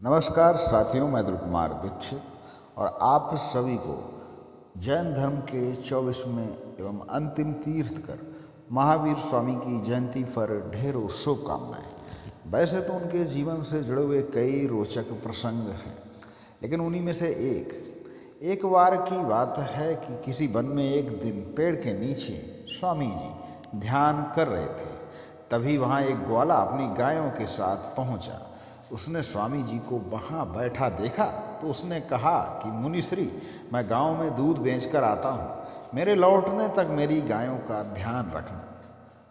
नमस्कार साथियों, मैं ध्रुव कुमार दीक्षित और आप सभी को जैन धर्म के 24वें एवं अंतिम तीर्थकर महावीर स्वामी की जयंती पर ढेरों शुभकामनाएं। वैसे तो उनके जीवन से जुड़े हुए कई रोचक प्रसंग हैं, लेकिन उन्हीं में से एक बार की बात है कि किसी वन में एक दिन पेड़ के नीचे स्वामी जी ध्यान कर रहे थे। तभी वहाँ एक ग्वाला अपनी गायों के साथ पहुँचा। उसने स्वामी जी को वहाँ बैठा देखा तो उसने कहा कि मुनिश्री, मैं गांव में दूध बेचकर आता हूँ, मेरे लौटने तक मेरी गायों का ध्यान रखना।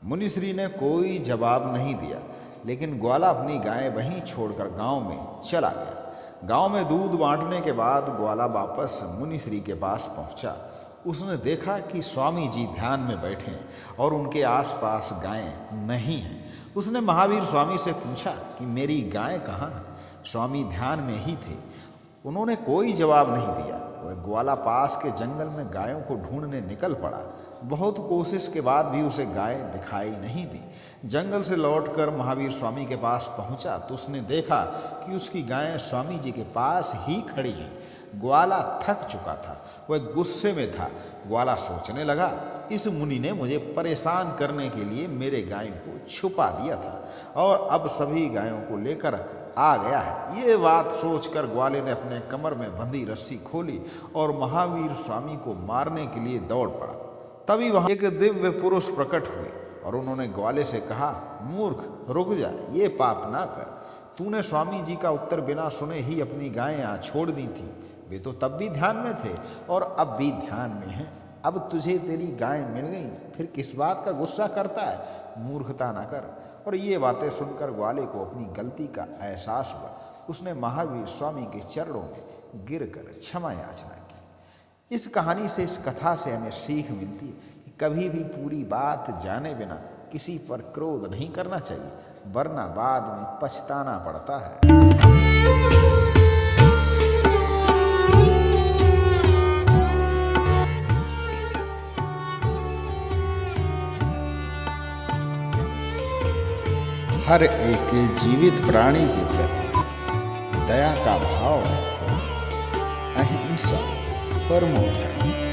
मुनिश्री ने कोई जवाब नहीं दिया, लेकिन ग्वाला अपनी गायें वहीं छोड़कर गांव में चला गया। गांव में दूध बांटने के बाद ग्वाला वापस मुनिश्री के पास पहुँचा। उसने देखा कि स्वामी जी ध्यान में बैठे हैं और उनके आसपास गायें नहीं हैं। उसने महावीर स्वामी से पूछा कि मेरी गायें कहाँ हैं? स्वामी ध्यान में ही थे। उन्होंने कोई जवाब नहीं दिया। वह ग्वाला पास के जंगल में गायों को ढूंढने निकल पड़ा। बहुत कोशिश के बाद भी उसे गायें दिखाई नहीं दी। जंगल से लौटकर महावीर स्वामी के पास पहुंचा तो उसने देखा कि उसकी गायें स्वामी जी के पास ही खड़ी हैं। ग्वाला थक चुका था, वह गुस्से में था। ग्वाला सोचने लगा, इस मुनि ने मुझे परेशान करने के लिए मेरे गायों को छुपा दिया था और अब सभी गायों को लेकर आ गया है। ये बात सोचकर ग्वाले ने अपने कमर में बंधी रस्सी खोली और महावीर स्वामी को मारने के लिए दौड़ पड़ा। तभी वहां एक दिव्य पुरुष प्रकट हुए और उन्होंने ग्वाले से कहा, मूर्ख, रुक जा, ये पाप ना कर। तूने स्वामी जी का उत्तर बिना सुने ही अपनी गायें यहाँ छोड़ दी थी। वे तो तब भी ध्यान में थे और अब भी ध्यान में हैं। अब तुझे तेरी गाय मिल गई, फिर किस बात का गुस्सा करता है? मूर्खता ना कर। और ये बातें सुनकर ग्वाले को अपनी गलती का एहसास हुआ। उसने महावीर स्वामी के चरणों में गिरकर क्षमा याचना की। इस कहानी से, इस कथा से हमें सीख मिलती है कि कभी भी पूरी बात जाने बिना किसी पर क्रोध नहीं करना चाहिए, वरना बाद में पछताना पड़ता है। हर एक जीवित प्राणी के प्रति दया का भाव रखो। अहिंसा परमो धर्म।